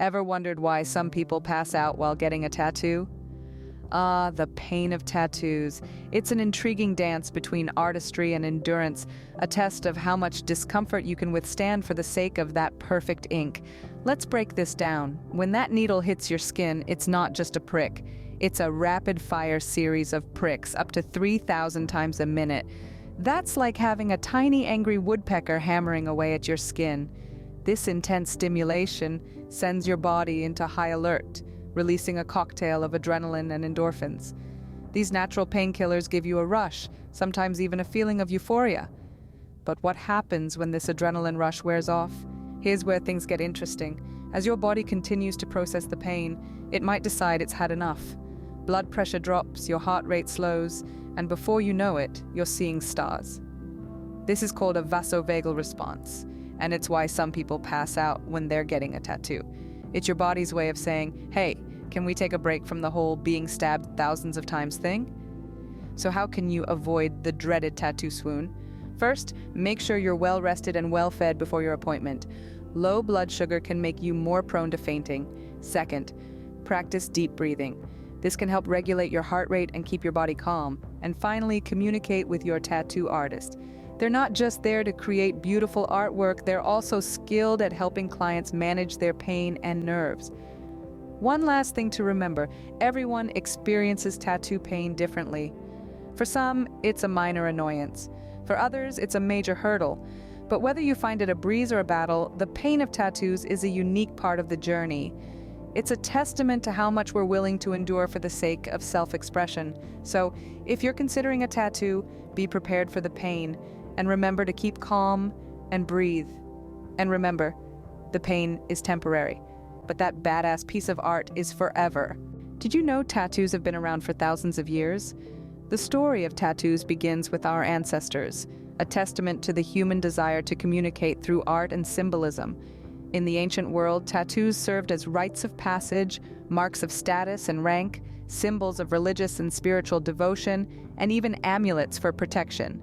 Ever wondered why some people pass out while getting a tattoo? Ah, the pain of tattoos. It's an intriguing dance between artistry and endurance, a test of how much discomfort you can withstand for the sake of that perfect ink. Let's break this down. When that needle hits your skin, it's not just a prick. It's a rapid-fire series of pricks, up to 3,000 times a minute. That's like having a tiny angry woodpecker hammering away at your skin. This intense stimulation sends your body into high alert, releasing a cocktail of adrenaline and endorphins. These natural painkillers give you a rush, sometimes even a feeling of euphoria. But what happens when this adrenaline rush wears off? Here's where things get interesting. As your body continues to process the pain, it might decide it's had enough. Blood pressure drops, your heart rate slows, and before you know it, you're seeing stars. This is called a vasovagal response, and it's why some people pass out when they're getting a tattoo. It's your body's way of saying, hey, can we take a break from the whole being stabbed thousands of times thing? So how can you avoid the dreaded tattoo swoon? First, make sure you're well rested and well fed before your appointment. Low blood sugar can make you more prone to fainting. Second, practice deep breathing. This can help regulate your heart rate and keep your body calm. And finally, communicate with your tattoo artist. They're not just there to create beautiful artwork, they're also skilled at helping clients manage their pain and nerves. One last thing to remember, everyone experiences tattoo pain differently. For some, it's a minor annoyance. For others, it's a major hurdle. But whether you find it a breeze or a battle, the pain of tattoos is a unique part of the journey. It's a testament to how much we're willing to endure for the sake of self-expression. So, if you're considering a tattoo, be prepared for the pain, and remember to keep calm and breathe. And remember, the pain is temporary, but that badass piece of art is forever. Did you know tattoos have been around for thousands of years? The story of tattoos begins with our ancestors, a testament to the human desire to communicate through art and symbolism. In the ancient world, tattoos served as rites of passage, marks of status and rank, symbols of religious and spiritual devotion, and even amulets for protection.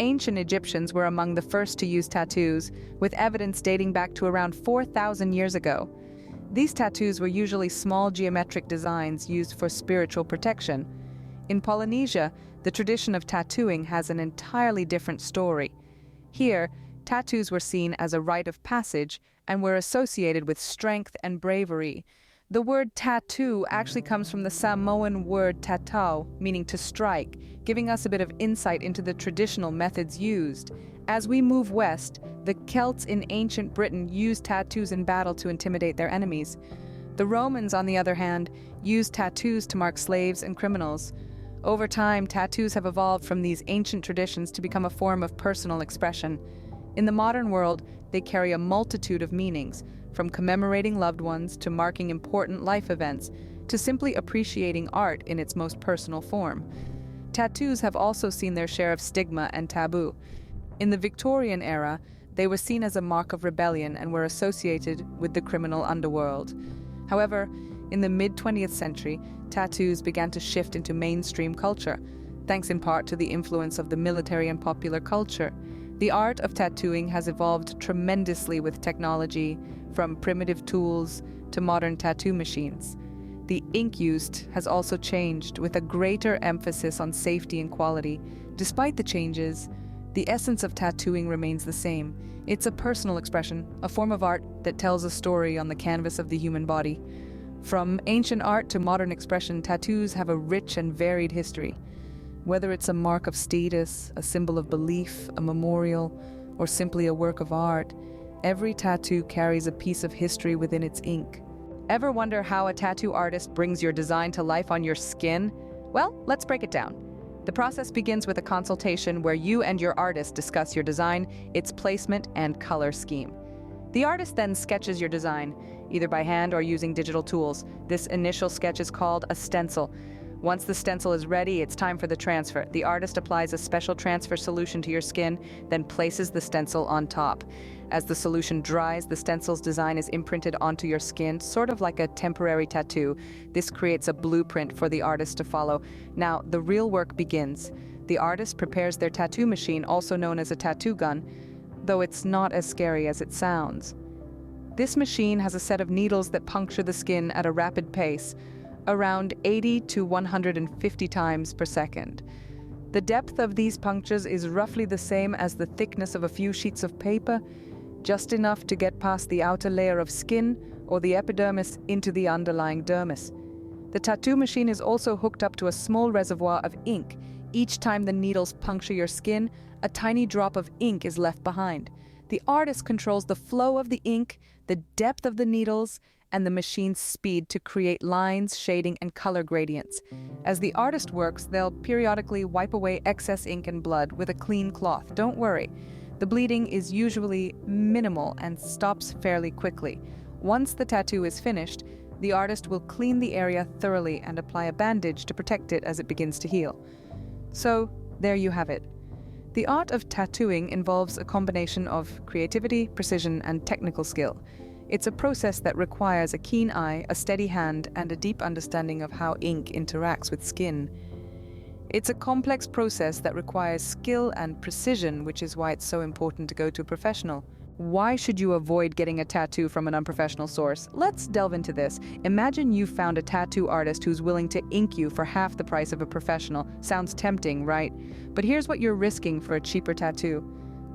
Ancient Egyptians were among the first to use tattoos, with evidence dating back to around 4,000 years ago. These tattoos were usually small geometric designs used for spiritual protection. In Polynesia, the tradition of tattooing has an entirely different story. Here, tattoos were seen as a rite of passage and were associated with strength and bravery. The word tattoo actually comes from the Samoan word tatau, meaning to strike, giving us a bit of insight into the traditional methods used. As we move west, the Celts in ancient Britain used tattoos in battle to intimidate their enemies. The Romans, on the other hand, used tattoos to mark slaves and criminals. Over time, tattoos have evolved from these ancient traditions to become a form of personal expression. In the modern world, they carry a multitude of meanings, from commemorating loved ones to marking important life events, to simply appreciating art in its most personal form. Tattoos have also seen their share of stigma and taboo. In the Victorian era, they were seen as a mark of rebellion and were associated with the criminal underworld. However, in the mid-20th century, tattoos began to shift into mainstream culture, thanks in part to the influence of the military and popular culture. The art of tattooing has evolved tremendously with technology, from primitive tools to modern tattoo machines. The ink used has also changed, with a greater emphasis on safety and quality. Despite the changes, the essence of tattooing remains the same. It's a personal expression, a form of art that tells a story on the canvas of the human body. From ancient art to modern expression, tattoos have a rich and varied history. Whether it's a mark of status, a symbol of belief, a memorial, or simply a work of art, every tattoo carries a piece of history within its ink. Ever wonder how a tattoo artist brings your design to life on your skin? Well, let's break it down. The process begins with a consultation where you and your artist discuss your design, its placement, and color scheme. The artist then sketches your design, either by hand or using digital tools. This initial sketch is called a stencil. Once the stencil is ready, it's time for the transfer. The artist applies a special transfer solution to your skin, then places the stencil on top. As the solution dries, the stencil's design is imprinted onto your skin, sort of like a temporary tattoo. This creates a blueprint for the artist to follow. Now, the real work begins. The artist prepares their tattoo machine, also known as a tattoo gun, though it's not as scary as it sounds. This machine has a set of needles that puncture the skin at a rapid pace, around 80 to 150 times per second. The depth of these punctures is roughly the same as the thickness of a few sheets of paper, just enough to get past the outer layer of skin or the epidermis into the underlying dermis. The tattoo machine is also hooked up to a small reservoir of ink. Each time the needles puncture your skin, a tiny drop of ink is left behind. The artist controls the flow of the ink, the depth of the needles, and the machine's speed to create lines, shading, and color gradients. As the artist works, they'll periodically wipe away excess ink and blood with a clean cloth. Don't worry. The bleeding is usually minimal and stops fairly quickly. Once the tattoo is finished, the artist will clean the area thoroughly and apply a bandage to protect it as it begins to heal. So, there you have it. The art of tattooing involves a combination of creativity, precision, and technical skill. It's a process that requires a keen eye, a steady hand, and a deep understanding of how ink interacts with skin. It's a complex process that requires skill and precision, which is why it's so important to go to a professional. Why should you avoid getting a tattoo from an unprofessional source? Let's delve into this. Imagine you found a tattoo artist who's willing to ink you for half the price of a professional. Sounds tempting, right? But here's what you're risking for a cheaper tattoo: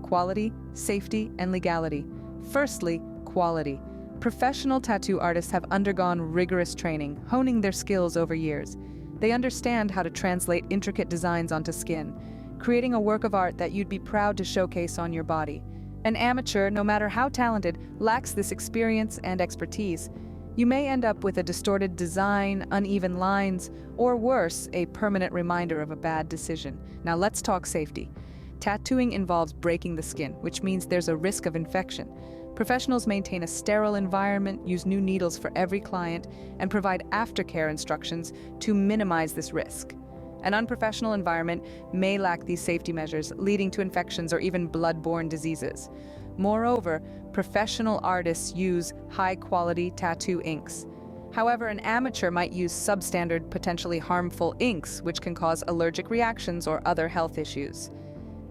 quality, safety, and legality. Firstly, quality. Professional tattoo artists have undergone rigorous training, honing their skills over years. They understand how to translate intricate designs onto skin, creating a work of art that you'd be proud to showcase on your body. An amateur, no matter how talented, lacks this experience and expertise. You may end up with a distorted design, uneven lines, or worse, a permanent reminder of a bad decision. Now let's talk safety. Tattooing involves breaking the skin, which means there's a risk of infection. Professionals maintain a sterile environment, use new needles for every client, and provide aftercare instructions to minimize this risk. An unprofessional environment may lack these safety measures, leading to infections or even blood-borne diseases. Moreover, professional artists use high-quality tattoo inks. However, an amateur might use substandard, potentially harmful inks, which can cause allergic reactions or other health issues.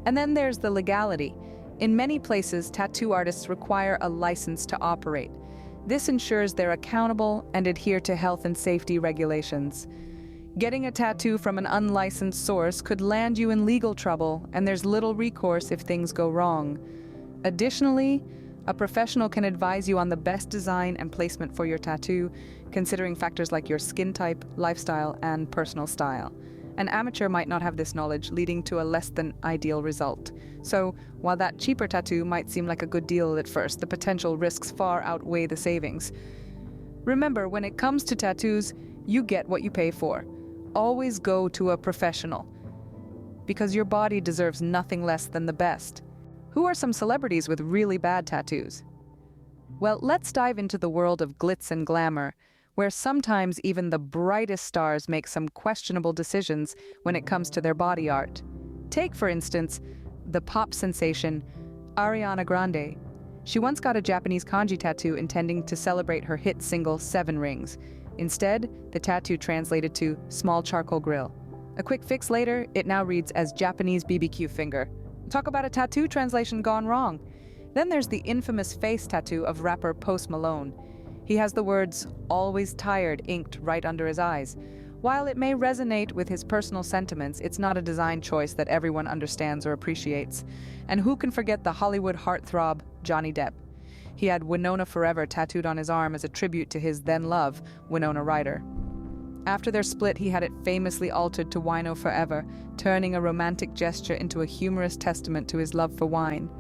And then there's the legality. In many places, tattoo artists require a license to operate. This ensures they're accountable and adhere to health and safety regulations. Getting a tattoo from an unlicensed source could land you in legal trouble, and there's little recourse if things go wrong. Additionally, a professional can advise you on the best design and placement for your tattoo, considering factors like your skin type, lifestyle, and personal style. An amateur might not have this knowledge, leading to a less than ideal result. So, while that cheaper tattoo might seem like a good deal at first, the potential risks far outweigh the savings. Remember, when it comes to tattoos, you get what you pay for. Always go to a professional, because your body deserves nothing less than the best. Who are some celebrities with really bad tattoos? Well, let's dive into the world of glitz and glamour, where sometimes even the brightest stars make some questionable decisions when it comes to their body art. Take, for instance, the pop sensation Ariana Grande. She once got a Japanese kanji tattoo intending to celebrate her hit single 7 Rings. Instead, the tattoo translated to small charcoal grill. A quick fix later, it now reads as Japanese BBQ finger. Talk about a tattoo translation gone wrong. Then there's the infamous face tattoo of rapper Post Malone. He has the words "always tired" inked right under his eyes. While it may resonate with his personal sentiments, it's not a design choice that everyone understands or appreciates. And who can forget the Hollywood heartthrob Johnny Depp? He had Winona Forever tattooed on his arm as a tribute to his then-love, Winona Ryder. After their split, he had it famously altered to Wino Forever, turning a romantic gesture into a humorous testament to his love for wine.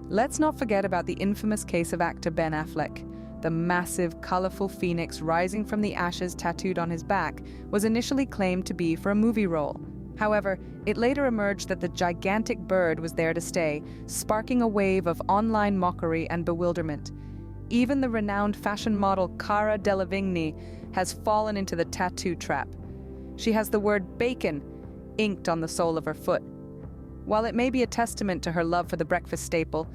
Let's not forget about the infamous case of actor Ben Affleck. The massive, colorful phoenix rising from the ashes tattooed on his back was initially claimed to be for a movie role. However, it later emerged that the gigantic bird was there to stay, sparking a wave of online mockery and bewilderment. Even the renowned fashion model Cara Delevingne has fallen into the tattoo trap. She has the word bacon inked on the sole of her foot. While it may be a testament to her love for the breakfast staple,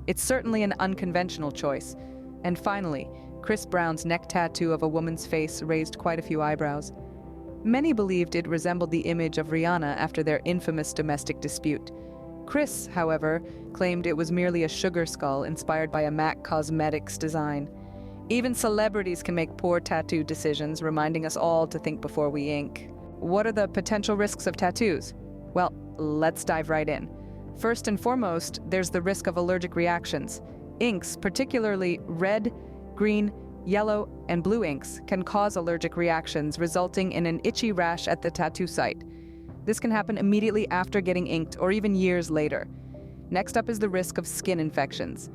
it's certainly an unconventional choice. And finally, Chris Brown's neck tattoo of a woman's face raised quite a few eyebrows. Many believed it resembled the image of Rihanna after their infamous domestic dispute. Chris, however, claimed it was merely a sugar skull inspired by a MAC Cosmetics design. Even celebrities can make poor tattoo decisions, reminding us all to think before we ink. What are the potential risks of tattoos? Well, let's dive right in. First and foremost, there's the risk of allergic reactions. Inks, particularly red, green, yellow, and blue inks, can cause allergic reactions, resulting in an itchy rash at the tattoo site. This can happen immediately after getting inked or even years later. Next up is the risk of skin infections.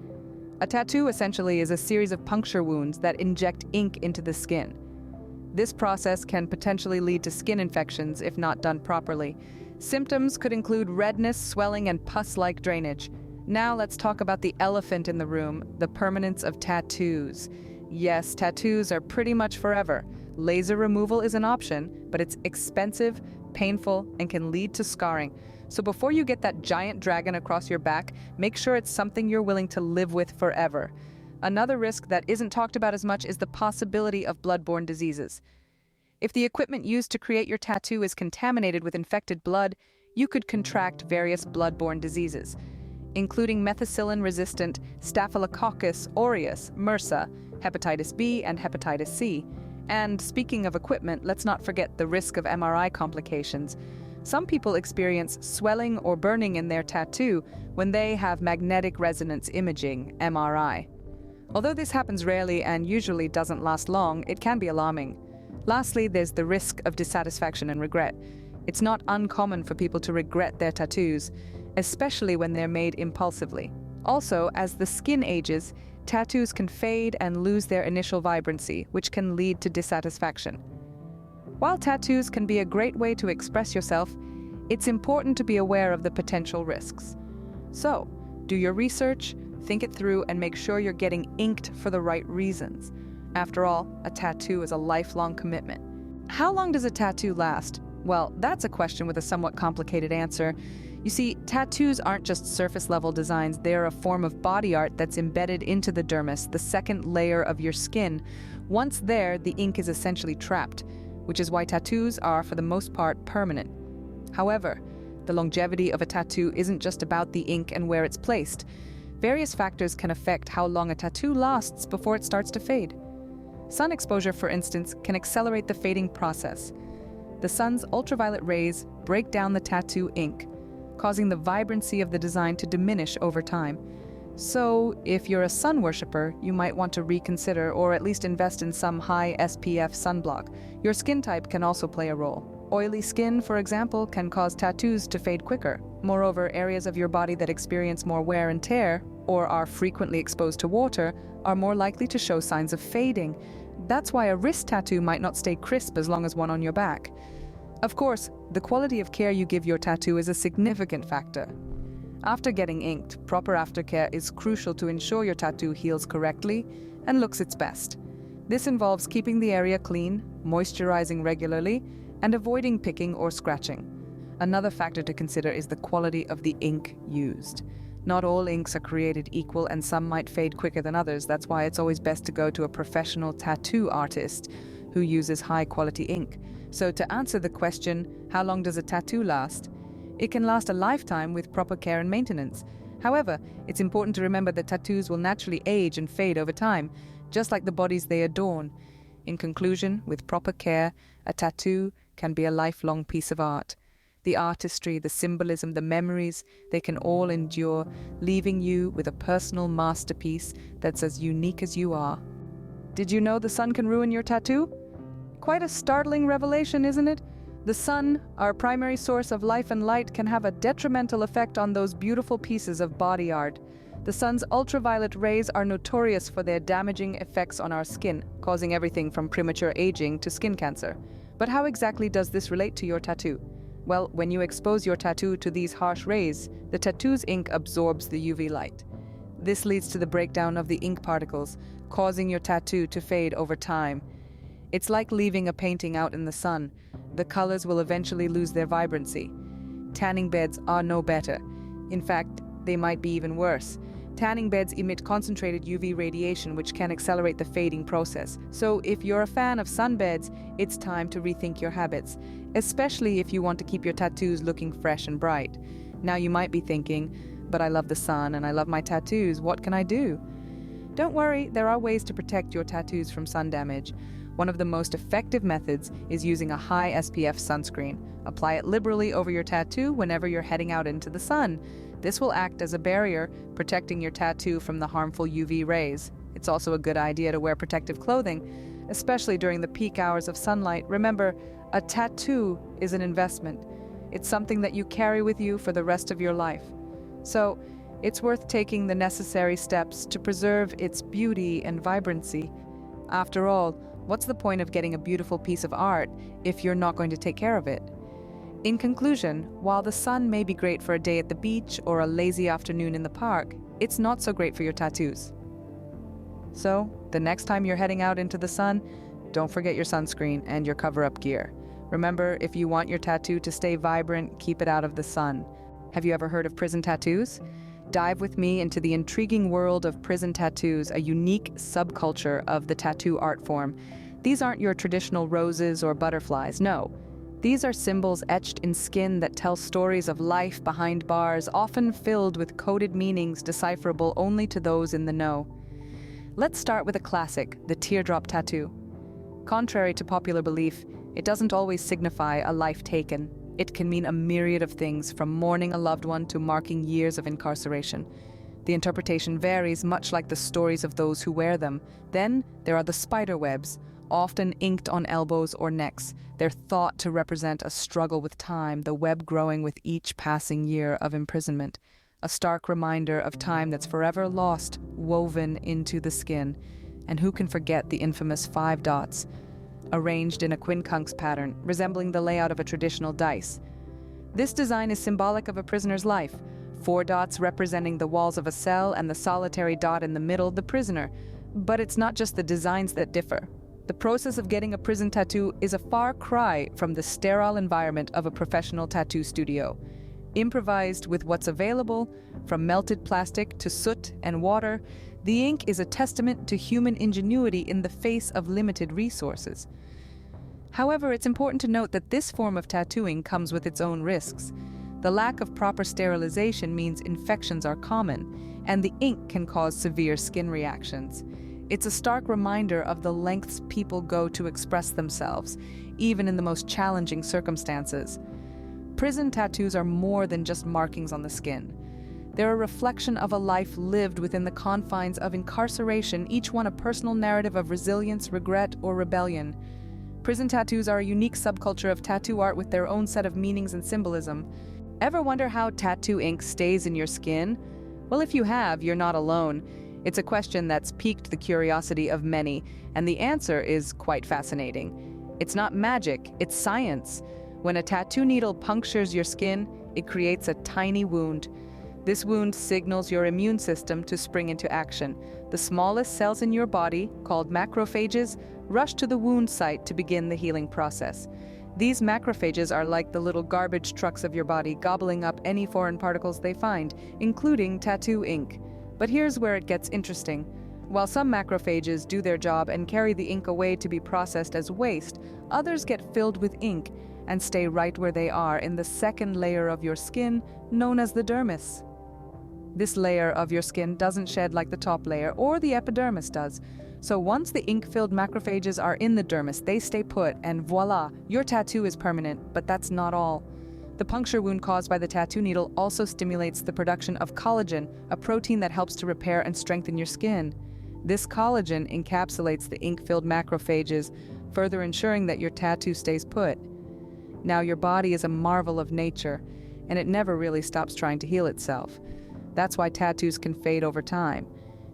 A tattoo essentially is a series of puncture wounds that inject ink into the skin. This process can potentially lead to skin infections if not done properly. Symptoms could include redness, swelling, and pus-like drainage. Now let's talk about the elephant in the room, the permanence of tattoos. Yes, tattoos are pretty much forever. Laser removal is an option, but it's expensive, painful, and can lead to scarring. So before you get that giant dragon across your back, make sure it's something you're willing to live with forever. Another risk that isn't talked about as much is the possibility of blood-borne diseases. If the equipment used to create your tattoo is contaminated with infected blood, you could contract various blood-borne diseases, including methicillin-resistant Staphylococcus aureus, MRSA, hepatitis B, and hepatitis C. And speaking of equipment, let's not forget the risk of MRI complications. Some people experience swelling or burning in their tattoo when they have magnetic resonance imaging, MRI. Although this happens rarely and usually doesn't last long, it can be alarming. Lastly, there's the risk of dissatisfaction and regret. It's not uncommon for people to regret their tattoos, especially when they're made impulsively. Also, as the skin ages, tattoos can fade and lose their initial vibrancy, which can lead to dissatisfaction. While tattoos can be a great way to express yourself, it's important to be aware of the potential risks. So, do your research, think it through, and make sure you're getting inked for the right reasons. After all, a tattoo is a lifelong commitment. How long does a tattoo last? Well, that's a question with a somewhat complicated answer. You see, tattoos aren't just surface-level designs, they're a form of body art that's embedded into the dermis, the second layer of your skin. Once there, the ink is essentially trapped, which is why tattoos are, for the most part, permanent. However, the longevity of a tattoo isn't just about the ink and where it's placed. Various factors can affect how long a tattoo lasts before it starts to fade. Sun exposure, for instance, can accelerate the fading process. The sun's ultraviolet rays break down the tattoo ink, causing the vibrancy of the design to diminish over time. So, if you're a sun worshiper, you might want to reconsider or at least invest in some high SPF sunblock. Your skin type can also play a role. Oily skin, for example, can cause tattoos to fade quicker. Moreover, areas of your body that experience more wear and tear or are frequently exposed to water are more likely to show signs of fading. That's why a wrist tattoo might not stay crisp as long as one on your back. Of course, the quality of care you give your tattoo is a significant factor. After getting inked, proper aftercare is crucial to ensure your tattoo heals correctly and looks its best. This involves keeping the area clean, moisturizing regularly, and avoiding picking or scratching. Another factor to consider is the quality of the ink used. Not all inks are created equal, and some might fade quicker than others. That's why it's always best to go to a professional tattoo artist who uses high-quality ink. So to answer the question, how long does a tattoo last? It can last a lifetime with proper care and maintenance. However, it's important to remember that tattoos will naturally age and fade over time, just like the bodies they adorn. In conclusion, with proper care, a tattoo can be a lifelong piece of art. The artistry, the symbolism, the memories, they can all endure, leaving you with a personal masterpiece that's as unique as you are. Did you know the sun can ruin your tattoo? Quite a startling revelation, isn't it? The sun, our primary source of life and light, can have a detrimental effect on those beautiful pieces of body art. The sun's ultraviolet rays are notorious for their damaging effects on our skin, causing everything from premature aging to skin cancer. But how exactly does this relate to your tattoo? Well, when you expose your tattoo to these harsh rays, the tattoo's ink absorbs the UV light. This leads to the breakdown of the ink particles, causing your tattoo to fade over time. It's like leaving a painting out in the sun. The colors will eventually lose their vibrancy. Tanning beds are no better. In fact, they might be even worse. Tanning beds emit concentrated UV radiation, which can accelerate the fading process. So if you're a fan of sunbeds, it's time to rethink your habits, especially if you want to keep your tattoos looking fresh and bright. Now you might be thinking, but I love the sun and I love my tattoos, what can I do? Don't worry, there are ways to protect your tattoos from sun damage. One of the most effective methods is using a high SPF sunscreen. Apply it liberally over your tattoo whenever you're heading out into the sun. This will act as a barrier, protecting your tattoo from the harmful UV rays. It's also a good idea to wear protective clothing, especially during the peak hours of sunlight. Remember, a tattoo is an investment. It's something that you carry with you for the rest of your life. So, it's worth taking the necessary steps to preserve its beauty and vibrancy. After all, what's the point of getting a beautiful piece of art if you're not going to take care of it? In conclusion, while the sun may be great for a day at the beach or a lazy afternoon in the park, it's not so great for your tattoos. So, the next time you're heading out into the sun, don't forget your sunscreen and your cover-up gear. Remember, if you want your tattoo to stay vibrant, keep it out of the sun. Have you ever heard of prison tattoos? Dive with me into the intriguing world of prison tattoos, a unique subculture of the tattoo art form. These aren't your traditional roses or butterflies, no. These are symbols etched in skin that tell stories of life behind bars, often filled with coded meanings decipherable only to those in the know. Let's start with a classic, the teardrop tattoo. Contrary to popular belief, it doesn't always signify a life taken. It can mean a myriad of things, from mourning a loved one to marking years of incarceration. The interpretation varies, much like the stories of those who wear them. Then there are the spider webs, often inked on elbows or necks. They're thought to represent a struggle with time, the web growing with each passing year of imprisonment. A stark reminder of time that's forever lost, woven into the skin. And who can forget the infamous 5 dots, arranged in a quincunx pattern, resembling the layout of a traditional dice. This design is symbolic of a prisoner's life, 4 dots representing the walls of a cell and the solitary dot in the middle, the prisoner. But it's not just the designs that differ. The process of getting a prison tattoo is a far cry from the sterile environment of a professional tattoo studio. Improvised with what's available, from melted plastic to soot and water, the ink is a testament to human ingenuity in the face of limited resources. However, it's important to note that this form of tattooing comes with its own risks. The lack of proper sterilization means infections are common, and the ink can cause severe skin reactions. It's a stark reminder of the lengths people go to express themselves, even in the most challenging circumstances. Prison tattoos are more than just markings on the skin. They're a reflection of a life lived within the confines of incarceration, each one a personal narrative of resilience, regret, or rebellion. Prison tattoos are a unique subculture of tattoo art with their own set of meanings and symbolism. Ever wonder how tattoo ink stays in your skin? Well, if you have, you're not alone. It's a question that's piqued the curiosity of many, and the answer is quite fascinating. It's not magic, it's science. When a tattoo needle punctures your skin, it creates a tiny wound. This wound signals your immune system to spring into action. The smallest cells in your body, called macrophages, rush to the wound site to begin the healing process. These macrophages are like the little garbage trucks of your body, gobbling up any foreign particles they find, including tattoo ink. But here's where it gets interesting. While some macrophages do their job and carry the ink away to be processed as waste, others get filled with ink and stay right where they are in the second layer of your skin, known as the dermis. This layer of your skin doesn't shed like the top layer or the epidermis does. So once the ink-filled macrophages are in the dermis, they stay put, and voila, your tattoo is permanent. But that's not all. The puncture wound caused by the tattoo needle also stimulates the production of collagen, a protein that helps to repair and strengthen your skin. This collagen encapsulates the ink-filled macrophages, further ensuring that your tattoo stays put. Now, your body is a marvel of nature, and it never really stops trying to heal itself. That's why tattoos can fade over time.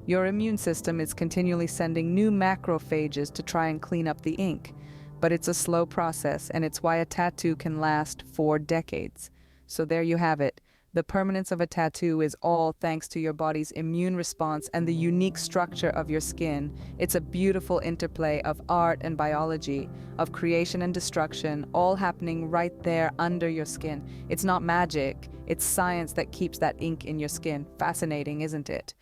Your immune system is continually sending new macrophages to try and clean up the ink. But it's a slow process, and it's why a tattoo can last for decades. So there you have it. The permanence of a tattoo is all thanks to your body's immune response and the unique structure of your skin. It's a beautiful interplay of art and biology, of creation and destruction, all happening right there under your skin. It's not magic, it's science that keeps that ink in your skin. Fascinating, isn't it?